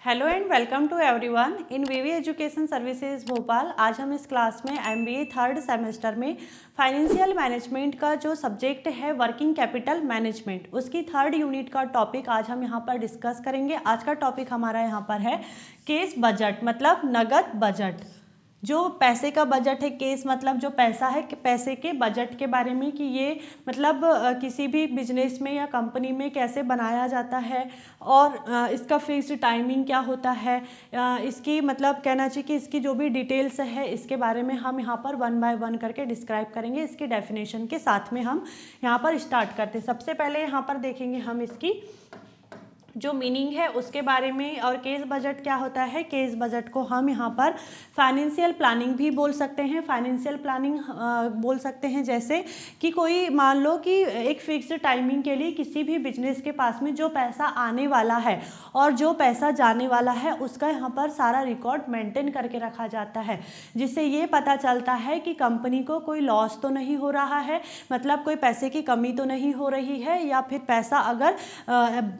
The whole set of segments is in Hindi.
Hello and welcome to everyone in V V education services Bhopal. आज हम इस क्लास में एमबीए थर्ड सेमेस्टर में फाइनेंशियल मैनेजमेंट का जो सब्जेक्ट है वर्किंग कैपिटल मैनेजमेंट, उसकी थर्ड यूनिट का टॉपिक आज हम यहाँ पर डिस्कस करेंगे। आज का टॉपिक हमारा यहाँ पर है केस बजट, मतलब नगद बजट। जो पैसे का बजट है, केस मतलब जो पैसा है, पैसे के बजट के बारे में कि ये मतलब किसी भी बिजनेस में या कंपनी में कैसे बनाया जाता है और इसका फिक्स्ड टाइमिंग क्या होता है, इसकी मतलब कहना चाहिए कि इसकी जो भी डिटेल्स है इसके बारे में हम यहाँ पर वन बाय वन करके डिस्क्राइब करेंगे। इसकी डेफिनेशन के साथ में हम यहाँ पर स्टार्ट करते हैं। सबसे पहले यहाँ पर देखेंगे हम इसकी जो मीनिंग है उसके बारे में। और केस बजट क्या होता है? केस बजट को हम यहाँ पर फाइनेंशियल प्लानिंग भी बोल सकते हैं। फाइनेंशियल प्लानिंग बोल सकते हैं जैसे कि कोई मान लो कि एक फिक्स्ड टाइमिंग के लिए किसी भी बिजनेस के पास में जो पैसा आने वाला है और जो पैसा जाने वाला है उसका यहाँ पर सारा रिकॉर्ड मेंटेन करके रखा जाता है, जिससे ये पता चलता है कि कंपनी को कोई लॉस तो नहीं हो रहा है, मतलब कोई पैसे की कमी तो नहीं हो रही है, या फिर पैसा अगर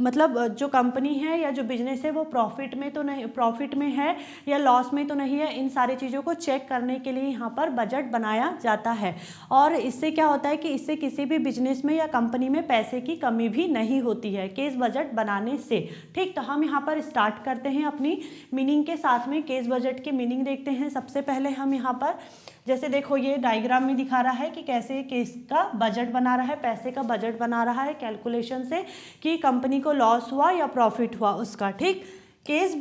मतलब जो कंपनी है या जो बिजनेस है वो प्रॉफिट में है या लॉस में तो नहीं है। इन सारी चीज़ों को चेक करने के लिए यहाँ पर बजट बनाया जाता है। और इससे क्या होता है कि इससे किसी भी बिजनेस में या कंपनी में पैसे की कमी भी नहीं होती है केस बजट बनाने से। ठीक, तो हम यहाँ पर स्टार्ट करते हैं अपनी मीनिंग के साथ में। केस बजट की मीनिंग देखते हैं। सबसे पहले हम यहाँ पर जैसे देखो ये डायग्राम में दिखा रहा है कि कैसे केस का बजट बना रहा है, पैसे का बजट बना रहा है कैलकुलेशन से कि कंपनी को लॉस हुआ या प्रॉफिट हुआ उसका। ठीक, case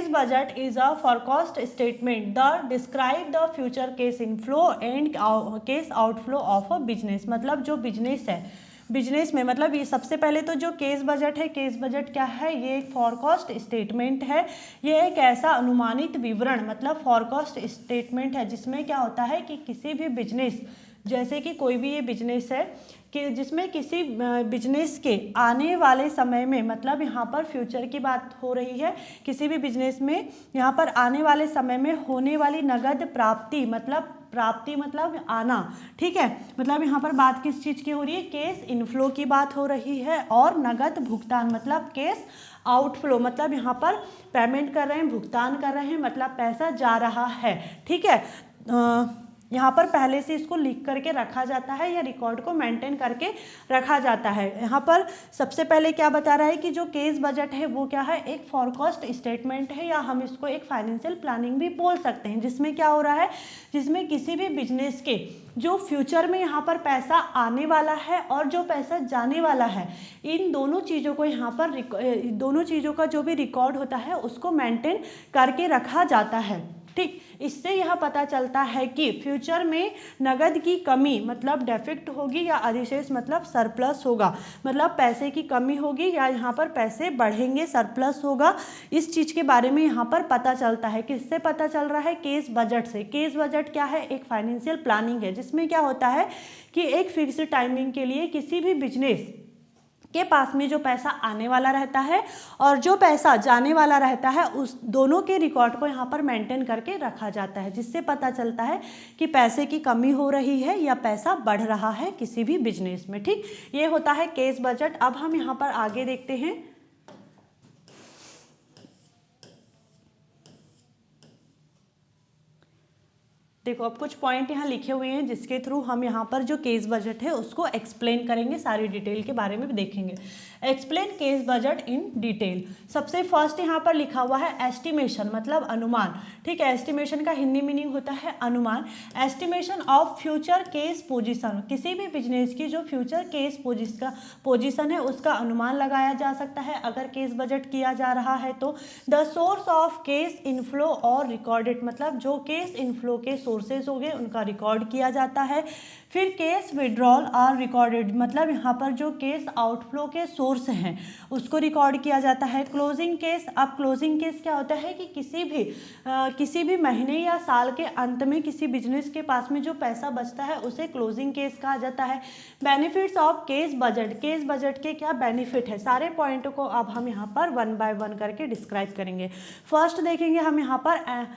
budget is a forecast statement the describe the future case inflow and case outflow of a business. मतलब जो बिजनेस है, बिजनेस में मतलब ये सबसे पहले तो जो केस बजट है, केस बजट क्या है? ये एक फॉरकास्ट स्टेटमेंट है। ये एक ऐसा अनुमानित विवरण मतलब फॉरकास्ट स्टेटमेंट है जिसमें क्या होता है कि किसी भी बिजनेस, जैसे कि कोई भी ये बिजनेस है कि जिसमें किसी बिजनेस के आने वाले समय में, मतलब यहाँ पर फ्यूचर की बात हो रही है, किसी भी बिजनेस में यहाँ पर आने वाले समय में होने वाली नगद प्राप्ति मतलब आना। ठीक है, मतलब यहाँ पर बात किस चीज़ की हो रही है? केस इनफ्लो की बात हो रही है। और नगद भुगतान मतलब केस आउटफ्लो, मतलब यहाँ पर पेमेंट कर रहे हैं, भुगतान कर रहे हैं, मतलब पैसा जा रहा है। ठीक है, यहाँ पर पहले से इसको लिख करके रखा जाता है या रिकॉर्ड को मेंटेन करके रखा जाता है। यहाँ पर सबसे पहले क्या बता रहा है कि जो केस बजट है वो क्या है? एक फॉरकास्ट स्टेटमेंट है, या हम इसको एक फाइनेंशियल प्लानिंग भी बोल सकते हैं। जिसमें क्या हो रहा है? जिसमें किसी भी बिजनेस के जो फ्यूचर में यहाँ पर पैसा आने वाला है और जो पैसा जाने वाला है, इन दोनों चीज़ों को यहाँ पर दोनों चीज़ों का जो भी रिकॉर्ड होता है उसको मेंटेन करके रखा जाता है। ठीक, इससे यह पता चलता है कि फ्यूचर में नगद की कमी मतलब डेफिक्ट होगी या अधिशेष मतलब सरप्लस होगा, मतलब पैसे की कमी होगी या यहाँ पर पैसे बढ़ेंगे, सरप्लस होगा। इस चीज़ के बारे में यहाँ पर पता चलता है। किससे पता चल रहा है? केस बजट से। केस बजट क्या है? एक फाइनेंशियल प्लानिंग है जिसमें क्या होता है कि एक फिक्स्ड टाइमिंग के लिए किसी भी बिजनेस के पास में जो पैसा आने वाला रहता है और जो पैसा जाने वाला रहता है उस दोनों के रिकॉर्ड को यहाँ पर मेंटेन करके रखा जाता है, जिससे पता चलता है कि पैसे की कमी हो रही है या पैसा बढ़ रहा है किसी भी बिजनेस में। ठीक, ये होता है केस बजट। अब हम यहाँ पर आगे देखते हैं। देखो अब कुछ पॉइंट यहाँ लिखे हुए हैं जिसके थ्रू हम यहाँ पर जो केस बजट है उसको एक्सप्लेन करेंगे, सारी डिटेल के बारे में भी देखेंगे। Explain case budget in detail. सबसे फर्स्ट यहाँ पर लिखा हुआ है एस्टिमेशन, मतलब अनुमान। ठीक है, एस्टिमेशन का हिंदी मीनिंग होता है अनुमान। Estimation of future case position, किसी भी बिजनेस की जो फ्यूचर केस पोजीशन है उसका अनुमान लगाया जा सकता है अगर केस बजट किया जा रहा है तो। The source of case inflow और रिकॉर्डेड, मतलब जो केस इनफ्लो के सोर्सेज हो गए उनका रिकॉर्ड किया जाता है। फिर केस विड्रॉल आर रिकॉर्डेड, मतलब यहाँ पर जो केस आउटफ्लो के सोर्स हैं उसको रिकॉर्ड किया जाता है। क्लोजिंग केस, अब क्लोजिंग केस क्या होता है कि किसी भी महीने या साल के अंत में किसी बिजनेस के पास में जो पैसा बचता है उसे क्लोजिंग केस कहा जाता है। Benefits of case budget, case budget के क्या बेनिफिट है, सारे पॉइंटों को अब हम यहाँ पर वन बाय वन करके डिस्क्राइब करेंगे। फर्स्ट देखेंगे हम यहाँ पर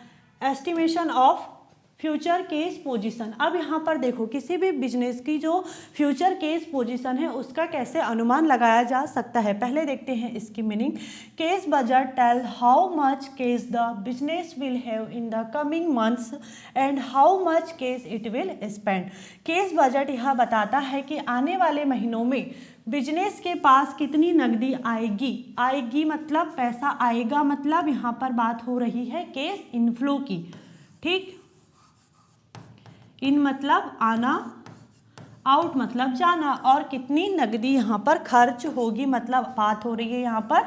estimation of future case position. अब यहाँ पर देखो किसी भी बिजनेस की जो फ्यूचर केस पोजीशन है उसका कैसे अनुमान लगाया जा सकता है। पहले देखते हैं इसकी meaning. Cash budget tell how much cash the business will have in the coming months and how much cash it will spend. Cash budget यह बताता है कि आने वाले महीनों में बिजनेस के पास कितनी नकदी आएगी। आएगी मतलब पैसा आएगा, मतलब यहाँ पर बात हो रही है केस इनफ्लो की। ठीक, इन मतलब आना, आउट मतलब जाना, और कितनी नकदी यहाँ पर खर्च होगी मतलब बात हो रही है यहाँ पर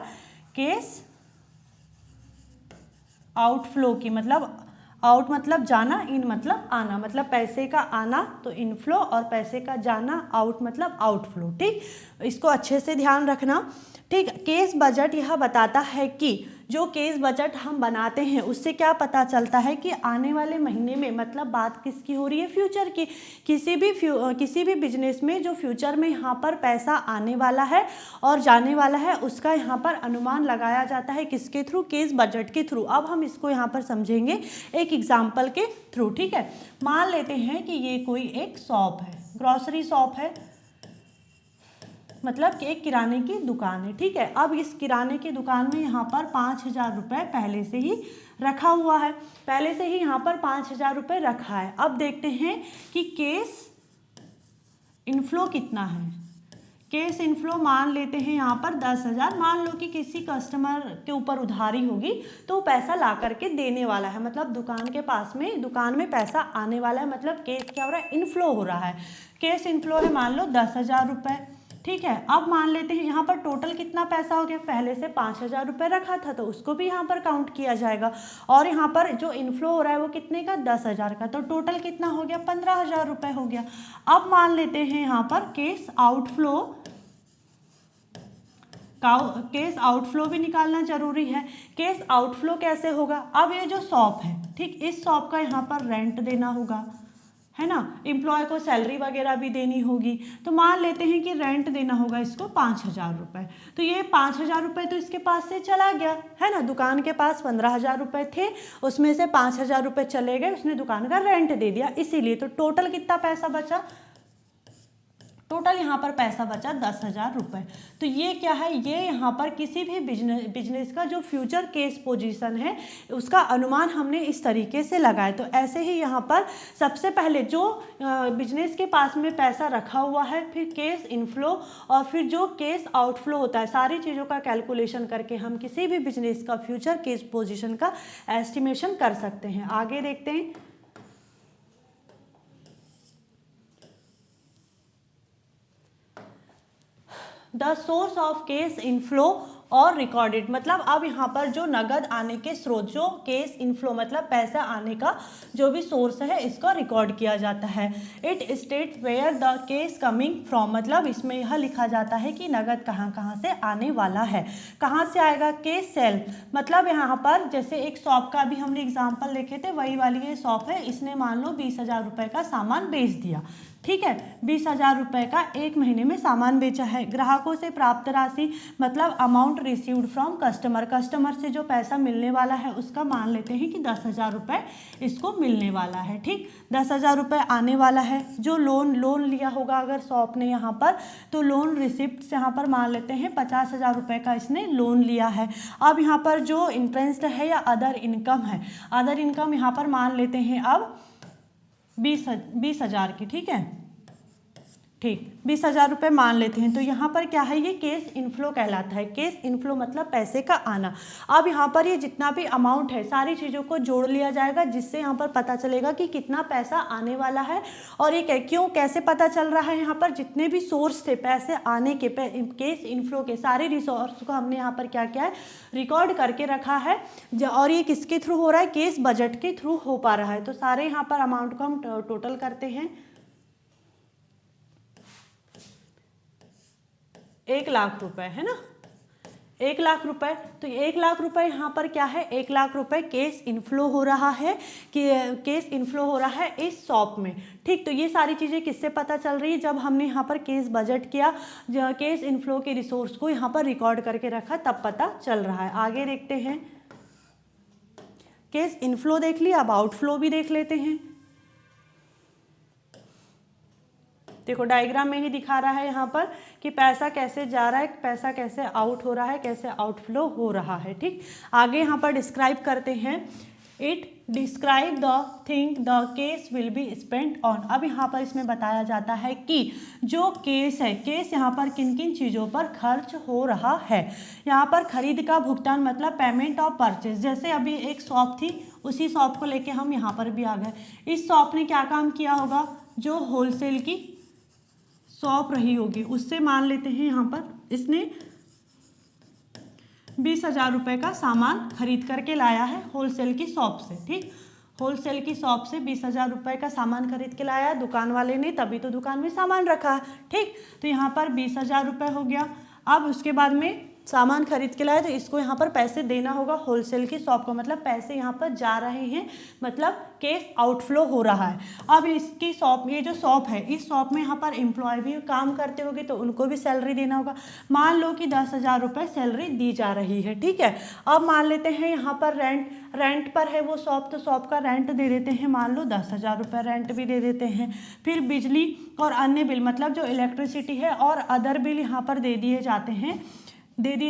केस आउटफ्लो की। मतलब आउट मतलब जाना, इन मतलब आना, मतलब पैसे का आना तो इनफ्लो और पैसे का जाना आउट मतलब आउटफ्लो। ठीक, इसको अच्छे से ध्यान रखना। ठीक, केस बजट यह बताता है कि जो केस बजट हम बनाते हैं उससे क्या पता चलता है कि आने वाले महीने में, मतलब बात किसकी हो रही है, फ्यूचर की। किसी भी बिजनेस में जो फ्यूचर में यहाँ पर पैसा आने वाला है और जाने वाला है उसका यहाँ पर अनुमान लगाया जाता है किसके थ्रू, केस बजट के थ्रू। अब हम इसको यहाँ पर समझेंगे एक एग्जाम्पल के थ्रू। ठीक है, मान लेते हैं कि ये कोई एक शॉप है, ग्रॉसरी शॉप है, मतलब कि एक किराने की दुकान है। ठीक है, अब इस किराने की दुकान में यहाँ पर 5,000 रुपये पहले से ही रखा हुआ है, पहले से ही यहाँ पर 5,000 रुपये रखा है। अब देखते हैं कि केस इनफ्लो कितना है। केस इनफ्लो मान लेते हैं यहाँ पर 10,000। मान लो कि किसी कस्टमर के ऊपर उधारी होगी तो वो पैसा ला करके देने वाला है, मतलब दुकान में पैसा आने वाला है, मतलब केस क्या हो रहा है, इनफ्लो हो रहा है। केस इनफ्लो है मान लो 10,000 रुपये। ठीक है, अब मान लेते हैं यहाँ पर टोटल कितना पैसा हो गया, पहले से 5,000 रुपये रखा था तो उसको भी यहाँ पर काउंट किया जाएगा, और यहाँ पर जो इनफ्लो हो रहा है वो कितने का, 10,000 का, तो टोटल कितना हो गया, 15,000 रुपये हो गया। अब मान लेते हैं यहाँ पर केस आउटफ्लो भी निकालना जरूरी है। केस आउटफ्लो कैसे होगा, अब ये जो शॉप है, ठीक, इस शॉप का यहाँ पर रेंट देना होगा, है ना, एम्प्लॉय को सैलरी वगैरह भी देनी होगी। तो मान लेते हैं कि रेंट देना होगा इसको 5,000 रुपये, तो ये 5,000 रुपये तो इसके पास से चला गया, है ना। दुकान के पास 15,000 रुपये थे, उसमें से 5,000 रुपये चले गए, उसने दुकान का रेंट दे दिया, इसीलिए तो टोटल कितना पैसा बचा, टोटल यहाँ पर पैसा बचा 10,000 रुपये। तो ये क्या है, ये यहाँ पर किसी भी बिजनेस का जो फ्यूचर केस पोजीशन है उसका अनुमान हमने इस तरीके से लगाया। तो ऐसे ही यहाँ पर सबसे पहले जो बिजनेस के पास में पैसा रखा हुआ है, फिर केस इनफ्लो और फिर जो केस आउटफ्लो होता है, सारी चीज़ों का कैलकुलेशन करके हम किसी भी बिजनेस का फ्यूचर केस पोजीशन का एस्टिमेशन कर सकते हैं। आगे देखते हैं। The source of case inflow और रिकॉर्डेड, मतलब अब यहाँ पर जो नगद आने के स्रोत, जो केस इनफ्लो मतलब पैसा आने का जो भी सोर्स है इसको रिकॉर्ड किया जाता है। It state where the cash coming from, मतलब इसमें यह लिखा जाता है कि नगद कहाँ से आने वाला है। कहाँ से आएगा, केस सेल, मतलब यहाँ पर जैसे एक शॉप का भी हमने एग्जाम्पल देखे थे, वही वाली ये शॉप है, इसने मान लो 20,000 रुपये का सामान बेच दिया। ठीक है, 20,000 रुपये का एक महीने में सामान बेचा है। ग्राहकों से प्राप्त राशि मतलब amount received from customer, customer से जो पैसा मिलने वाला है उसका मान लेते हैं कि 10,000 रुपये इसको मिलने वाला है। ठीक, 10,000 रुपये आने वाला है। जो लोन लिया होगा अगर शॉप ने यहाँ पर, तो लोन रिसिप्ट से यहाँ पर मान लेते हैं 50,000 रुपये का इसने लोन लिया है। अब यहाँ पर जो इंटरेस्ट है या अदर इनकम है, अदर इनकम यहाँ पर मान लेते हैं अब 20,000 की। ठीक है, ठीक, 20,000 रुपये मान लेते हैं। तो यहाँ पर क्या है, ये केस इनफ्लो कहलाता है। केस इनफ्लो मतलब पैसे का आना। अब यहाँ पर ये जितना भी अमाउंट है सारी चीज़ों को जोड़ लिया जाएगा, जिससे यहाँ पर पता चलेगा कि कितना पैसा आने वाला है। और ये क्यों, कैसे पता चल रहा है, यहाँ पर जितने भी सोर्स थे पैसे आने के, केस इनफ्लो के सारे रिसोर्स को हमने यहाँ पर क्या किया है, रिकॉर्ड करके रखा है। और ये किसके थ्रू हो रहा है, केस बजट के थ्रू हो पा रहा है। तो सारे यहाँ पर अमाउंट को हम टोटल करते हैं, 1,00,000 रुपये, है ना, 1,00,000 रुपये। तो 1,00,000 रुपये यहाँ पर क्या है, 1,00,000 रुपये केस इनफ्लो हो रहा है, कि केस इनफ्लो हो रहा है इस शॉप में। ठीक, तो ये सारी चीज़ें किससे पता चल रही है, जब हमने यहाँ पर केस बजट किया, केस इनफ्लो के रिसोर्स को यहाँ पर रिकॉर्ड करके रखा, तब पता चल रहा है। आगे देखते हैं। केस इनफ्लो देख लिया, अब आउटफ्लो भी देख लेते हैं। देखो डायग्राम में ही दिखा रहा है यहाँ पर कि पैसा कैसे जा रहा है, पैसा कैसे आउट हो रहा है, कैसे आउटफ्लो हो रहा है। ठीक, आगे यहाँ पर डिस्क्राइब करते हैं। It describe the thing the case will be spent on. अब यहाँ पर इसमें बताया जाता है कि जो केस है, केस यहाँ पर किन किन चीज़ों पर खर्च हो रहा है। यहाँ पर खरीद का भुगतान मतलब पेमेंट ऑफ परचेज। जैसे अभी एक शॉप थी, उसी शॉप को लेके हम यहाँ पर भी आ गए। इस शॉप ने क्या काम किया होगा, जो होलसेल की शॉप रही होगी उससे मान लेते हैं यहाँ पर इसने 20,000 रुपये का सामान खरीद करके लाया है होलसेल की शॉप से। ठीक, होलसेल की शॉप से 20,000 रुपये का सामान खरीद के लाया दुकान वाले ने, तभी तो दुकान में सामान रखा है। ठीक, तो यहाँ पर 20,000 रुपये हो गया। अब उसके बाद में सामान खरीद के लाए तो इसको यहाँ पर पैसे देना होगा होलसेल की शॉप को, मतलब पैसे यहाँ पर जा रहे हैं, मतलब केस आउटफ्लो हो रहा है। अब इसकी शॉप, ये जो शॉप है, इस शॉप में यहाँ पर एम्प्लॉय भी काम करते होंगे तो उनको भी सैलरी देना होगा। मान लो कि 10,000 रुपये सैलरी दी जा रही है। ठीक है, अब मान लेते हैं यहाँ पर रेंट पर है वो शॉप, तो शॉप का रेंट दे देते हैं, मान लो 10,000 रुपये रेंट भी दे देते हैं। फिर बिजली और अन्य बिल मतलब जो इलेक्ट्रिसिटी है और अदर बिल यहाँ पर दे दिए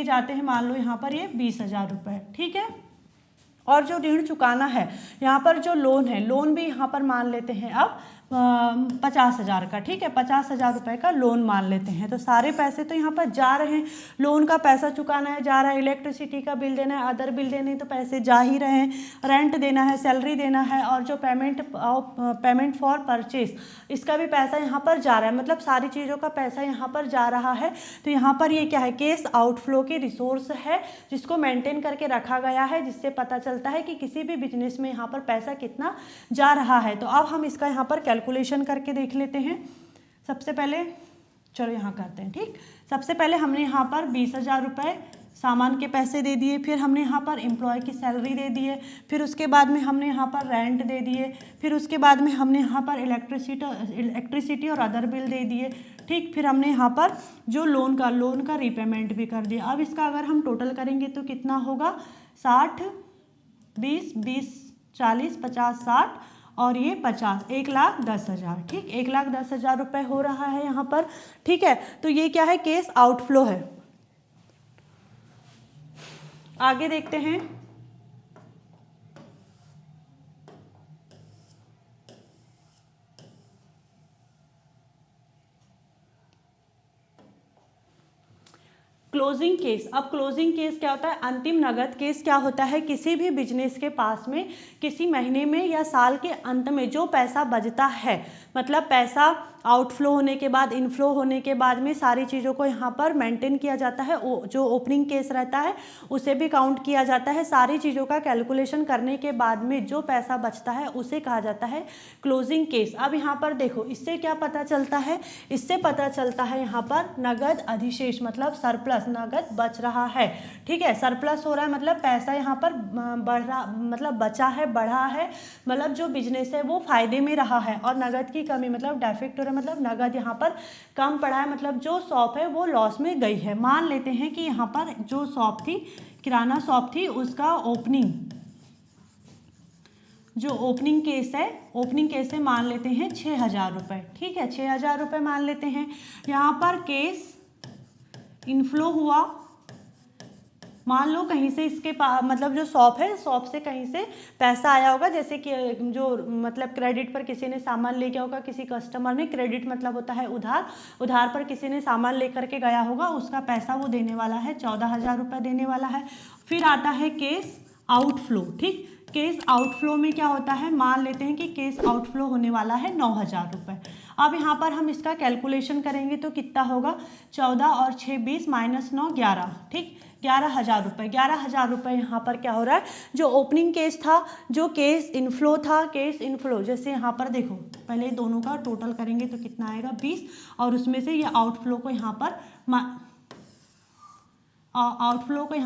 जाते हैं, मान लो यहाँ पर ये 20,000 रुपये। ठीक है, और जो ऋण चुकाना है, यहाँ पर जो लोन है, लोन भी यहाँ पर मान लेते हैं अब 50,000 का। ठीक है, 50,000 रुपये का लोन मान लेते हैं। तो सारे पैसे तो यहाँ पर जा रहे हैं, लोन का पैसा चुकाना है जा रहा है, इलेक्ट्रिसिटी का बिल देना है, अदर बिल देने तो पैसे जा ही रहे हैं, रेंट देना है, सैलरी देना है, और जो पेमेंट फॉर परचेज इसका भी पैसा यहाँ पर जा रहा है, मतलब सारी चीज़ों का पैसा यहाँ पर जा रहा है। तो यहाँ पर ये क्या है, केस आउटफ्लो की रिसोर्स है जिसको मेंटेन करके रखा गया है, जिससे पता चलता है कि किसी भी बिजनेस में यहाँ पर पैसा कितना जा रहा है। तो अब हम इसका यहाँ पर कैलकुलेशन करके देख लेते हैं। सबसे पहले चलो यहाँ करते हैं। ठीक, सबसे पहले हमने यहाँ पर 20,000 रुपये सामान के पैसे दे दिए, फिर हमने यहाँ पर एम्प्लॉय की सैलरी दे दी है, फिर उसके बाद में हमने यहाँ पर रेंट दे दिए, फिर उसके बाद में हमने यहाँ पर इलेक्ट्रिसिटी और अदर बिल दे दिए। ठीक, फिर हमने यहाँ पर जो लोन का रीपेमेंट भी कर दिया। अब इसका अगर हम टोटल करेंगे तो कितना होगा, 60, 20, 20, 40, 50, 60 और ये 50, 1,10,000। ठीक, 1,10,000 रुपये हो रहा है यहाँ पर। ठीक है, तो ये क्या है, केस आउटफ्लो है। आगे देखते हैं। Closing case. अब क्लोजिंग केस क्या होता है, अंतिम नगद केस क्या होता है, किसी भी बिजनेस के पास में किसी महीने में या साल के अंत में जो पैसा बचता है, मतलब पैसा आउटफ्लो होने के बाद, इनफ्लो होने के बाद में सारी चीज़ों को यहाँ पर मेंटेन किया जाता है। जो ओपनिंग केस रहता है उसे भी काउंट किया जाता है। सारी चीज़ों का कैलकुलेशन करने के बाद में जो पैसा बचता है उसे कहा जाता है क्लोजिंग केस। अब यहाँ पर देखो, इससे क्या पता चलता है, इससे पता चलता है यहाँ पर नगद अधिशेष मतलब सरप्लस, नगद बच रहा है। ठीक है, सरप्लस हो रहा है मतलब पैसा यहाँ पर बढ़ रहा, मतलब बचा है, बढ़ा है, मतलब जो बिजनेस है वो फायदे में रहा है। और नगद की कमी मतलब डेफिक्ट हो रहा है, मतलब नगद यहाँ पर कम पड़ा है, मतलब जो शॉप है वो लॉस में गई है। मान लेते हैं कि यहाँ पर जो शॉप थी, किराना शॉप थी, उसका जो ओपनिंग केस है, ओपनिंग केस से मान लेते हैं 6,000 रुपये। ठीक है, 6,000 रुपये मान लेते हैं। यहाँ पर केस इनफ्लो हुआ, मान लो कहीं से इसके मतलब जो शॉप है, शॉप से कहीं से पैसा आया होगा, जैसे कि जो मतलब क्रेडिट पर किसी ने सामान लेके होगा, किसी कस्टमर ने, क्रेडिट मतलब होता है उधार, उधार पर किसी ने सामान लेकर के गया होगा, उसका पैसा वो देने वाला है, 14,000 रुपये देने वाला है। फिर आता है केस आउटफ्लो। ठीक, केस आउटफ्लो में क्या होता है, मान लेते हैं कि केस आउटफ्लो होने वाला है 9,000 रुपये। अब यहाँ पर हम इसका कैलकुलेशन करेंगे तो कितना होगा, 14 और 6 20 - 9 11। ठीक, 11,000 रुपये। 11,000 रुपये यहाँ पर क्या हो रहा है, जो ओपनिंग केस था, जो केस इनफ्लो था, केस इनफ्लो, जैसे यहाँ पर देखो, पहले दोनों का टोटल करेंगे तो कितना आएगा 20, और उसमें से ये आउटफ्लो को यहाँ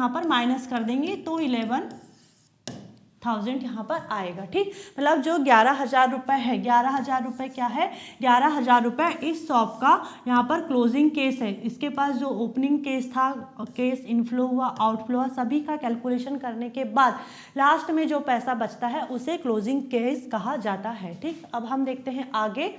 पर माइनस कर देंगे तो 11,000 यहाँ पर आएगा। ठीक, मतलब जो 11,000 रुपये है, 11,000 रुपये क्या है, 11,000 रुपये इस शॉप का यहाँ पर क्लोजिंग केस है। इसके पास जो ओपनिंग केस था, केस इनफ्लो हुआ, आउटफ्लो हुआ, सभी का कैलकुलेशन करने के बाद लास्ट में जो पैसा बचता है उसे क्लोजिंग केस कहा जाता है। ठीक, अब हम देखते हैं आगे।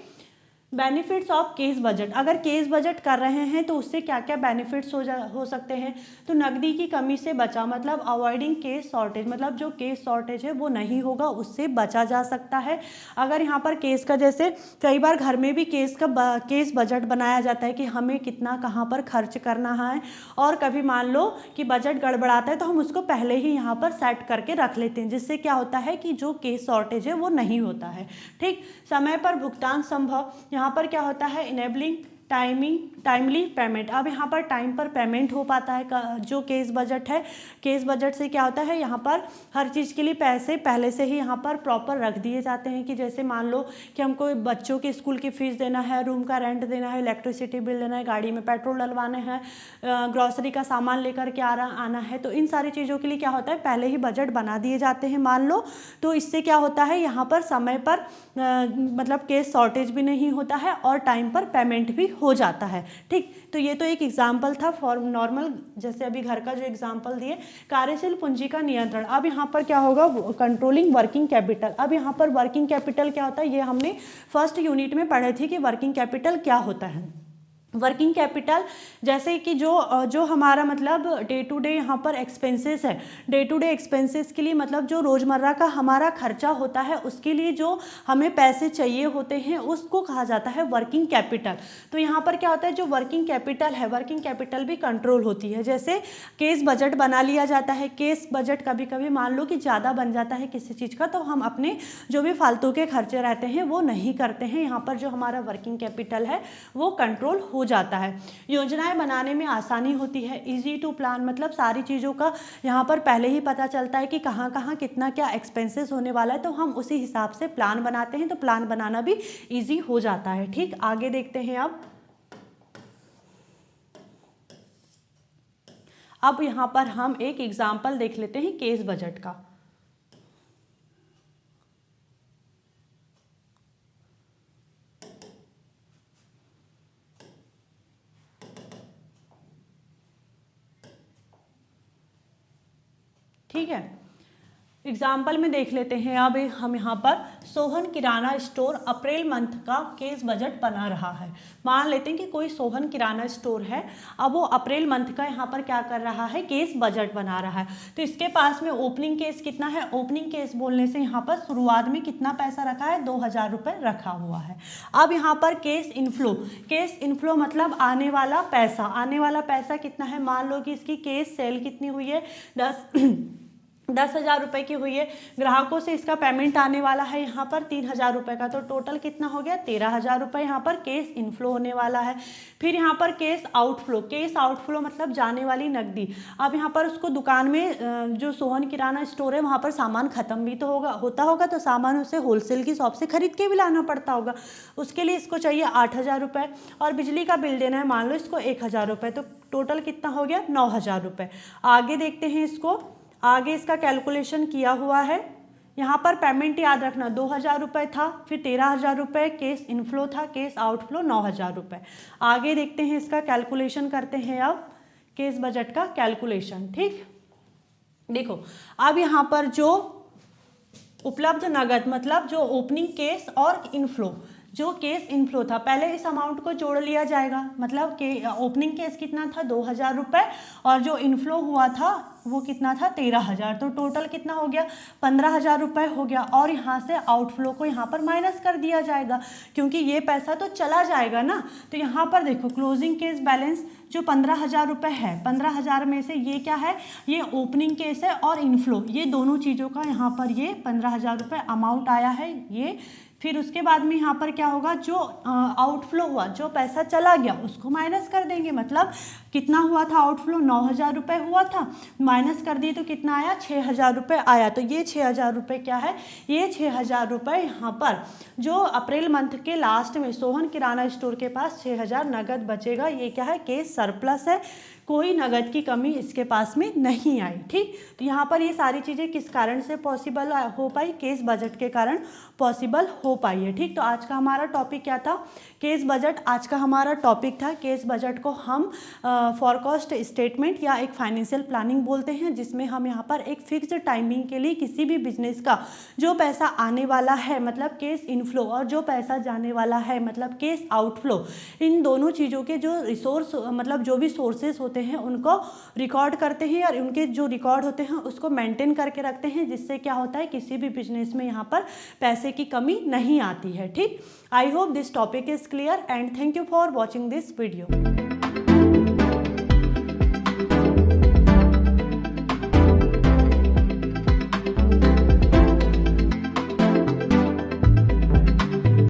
बेनिफिट्स ऑफ केस बजट, अगर केस बजट कर रहे हैं तो उससे क्या क्या बेनिफिट्स हो सकते हैं। तो नकदी की कमी से बचा, मतलब अवॉइडिंग केस शॉर्टेज, मतलब जो केस शॉर्टेज है वो नहीं होगा, उससे बचा जा सकता है। अगर यहाँ पर केस का, जैसे कई बार घर में भी केस बजट बनाया जाता है कि हमें कितना कहाँ पर खर्च करना है, और कभी मान लो कि बजट गड़बड़ाता है तो हम उसको पहले ही यहाँ पर सेट करके रख लेते हैं, जिससे क्या होता है कि जो केस शॉर्टेज है वो नहीं होता है। ठीक, समय पर भुगतान संभव, यहाँ पर क्या होता है, इनेबलिंग टाइमली पेमेंट। अब यहाँ पर टाइम पर पेमेंट हो पाता है। जो केस बजट है, केस बजट से क्या होता है, यहाँ पर हर चीज़ के लिए पैसे पहले से ही यहाँ पर प्रॉपर रख दिए जाते हैं कि जैसे मान लो कि हमको बच्चों के स्कूल की फीस देना है, रूम का रेंट देना है, इलेक्ट्रिसिटी बिल देना है, गाड़ी में पेट्रोल डलवाना है, ग्रॉसरी का सामान लेकर के आना है, तो इन सारी चीज़ों के लिए क्या होता है, पहले ही बजट बना दिए जाते हैं मान लो। तो इससे क्या होता है, यहाँ पर समय पर मतलब केस शॉर्टेज भी नहीं होता है और टाइम पर पेमेंट भी हो जाता है। ठीक, तो ये तो एक एग्जाम्पल था फॉर नॉर्मल, जैसे अभी घर का जो एग्जाम्पल दिए। कार्यशील पूंजी का नियंत्रण, अब यहाँ पर क्या होगा, कंट्रोलिंग वर्किंग कैपिटल। अब यहाँ पर वर्किंग कैपिटल क्या होता है, ये हमने फर्स्ट यूनिट में पढ़े थे कि वर्किंग कैपिटल क्या होता है। वर्किंग कैपिटल जैसे कि जो हमारा मतलब डे टू डे यहाँ पर एक्सपेंसेस है, डे टू डे एक्सपेंसेस के लिए मतलब जो रोज़मर्रा का हमारा खर्चा होता है उसके लिए जो हमें पैसे चाहिए होते हैं उसको कहा जाता है वर्किंग कैपिटल। तो यहाँ पर क्या होता है, जो वर्किंग कैपिटल है, वर्किंग कैपिटल भी कंट्रोल होती है। जैसे केस बजट बना लिया जाता है, केस बजट कभी कभी मान लो कि ज़्यादा बन जाता है किसी चीज़ का, तो हम अपने जो भी फालतू के खर्चे रहते हैं वो नहीं करते हैं। यहाँ पर जो हमारा वर्किंग कैपिटल है वो कंट्रोल हो जाता है। योजनाएं बनाने में आसानी होती है, इजी टू प्लान, मतलब सारी चीज़ों का यहाँ पर पहले ही पता चलता है कि कहाँ कहाँ कितना क्या एक्सपेंसेस होने वाला है, तो हम उसी हिसाब से प्लान बनाते हैं, तो प्लान बनाना भी इजी हो जाता है। ठीक, आगे देखते हैं। अब यहाँ पर हम एक एग्जाम्पल देख लेते हैं केस बजट का। ठीक है, एग्जाम्पल में देख लेते हैं। अब हम यहाँ पर सोहन किराना स्टोर अप्रैल मंथ का केस बजट बना रहा है। मान लेते हैं कि कोई सोहन किराना स्टोर है, अब वो अप्रैल मंथ का यहाँ पर क्या कर रहा है, केस बजट बना रहा है। तो इसके पास में ओपनिंग केस कितना है, ओपनिंग केस बोलने से यहाँ पर शुरुआत में कितना पैसा रखा है, 2000 रुपये रखा हुआ है। अब यहाँ पर केस इनफ्लो मतलब आने वाला पैसा कितना है, मान लो कि इसकी केस सेल कितनी हुई है, 10,000 रुपये की हुई है। ग्राहकों से इसका पेमेंट आने वाला है यहाँ पर 3,000 रुपये का, तो टोटल कितना हो गया, 13,000 रुपये यहाँ पर केस इनफ्लो होने वाला है। फिर यहाँ पर केस आउटफ्लो मतलब जाने वाली नकदी। अब यहाँ पर उसको दुकान में जो सोहन किराना स्टोर है वहाँ पर सामान ख़त्म भी तो होता होगा, तो सामान उसे होलसेल की शॉप से खरीद के भी लाना पड़ता होगा, उसके लिए इसको चाहिए 8,000 रुपये। और बिजली का बिल देना है मान लो इसको 1,000 रुपये, तो टोटल कितना हो गया, 9,000 रुपये। आगे देखते हैं इसको, आगे इसका कैलकुलेशन किया हुआ है। यहाँ पर पेमेंट याद रखना 2,000 रुपये था, फिर 13,000 रुपये केस इनफ्लो था, केस आउटफ्लो 9,000 रुपये। आगे देखते हैं इसका कैलकुलेशन करते हैं अब केस बजट का कैलकुलेशन। ठीक, देखो अब यहाँ पर जो उपलब्ध नगद मतलब जो ओपनिंग केस और इनफ्लो, जो केस इनफ्लो था पहले इस अमाउंट को जोड़ लिया जाएगा, मतलब कि ओपनिंग केस कितना था 2,000 रुपये और जो इनफ्लो हुआ था वो कितना था 13,000, तो टोटल कितना हो गया 15,000 रुपये हो गया। और यहाँ से आउटफ्लो को यहाँ पर माइनस कर दिया जाएगा क्योंकि ये पैसा तो चला जाएगा ना। तो यहाँ पर देखो क्लोजिंग केस बैलेंस जो 15,000 रुपये है, 15,000 में से ये क्या है, ये ओपनिंग केस है और इनफ्लो, ये दोनों चीज़ों का यहाँ पर ये 15,000 रुपये अमाउंट आया है ये। फिर उसके बाद में यहाँ पर क्या होगा, जो आउटफ्लो हुआ, जो पैसा चला गया उसको माइनस कर देंगे, मतलब कितना हुआ था आउटफ्लो 9,000 रुपये हुआ था, माइनस कर दिए तो कितना आया 6,000 रुपये आया। तो ये 6,000 रुपये क्या है, ये 6,000 रुपये यहाँ पर जो अप्रैल मंथ के लास्ट में सोहन किराना स्टोर के पास 6,000 नगद बचेगा, ये क्या है केस सरप्लस है। कोई नगद की कमी इसके पास में नहीं आई। ठीक, तो यहाँ पर ये सारी चीज़ें किस कारण से पॉसिबल हो पाई, केस बजट के कारण पॉसिबल हो पाई है। ठीक, तो आज का हमारा टॉपिक क्या था, केस बजट आज का हमारा टॉपिक था। केस बजट को हम फॉरकास्ट स्टेटमेंट या एक फाइनेंशियल प्लानिंग बोलते हैं, जिसमें हम यहाँ पर एक फिक्स्ड टाइमिंग के लिए किसी भी बिजनेस का जो पैसा आने वाला है मतलब केस इनफ्लो, और जो पैसा जाने वाला है मतलब केस आउटफ्लो, इन दोनों चीज़ों के जो रिसोर्स मतलब जो भी सोर्सेस होते हैं उनको रिकॉर्ड करते हैं, और उनके जो रिकॉर्ड होते हैं उसको मेंटेन करके रखते हैं, जिससे क्या होता है किसी भी बिजनेस में यहाँ पर पैसे की कमी नहीं आती है। ठीक, I hope this topic is clear and thank you for watching this video.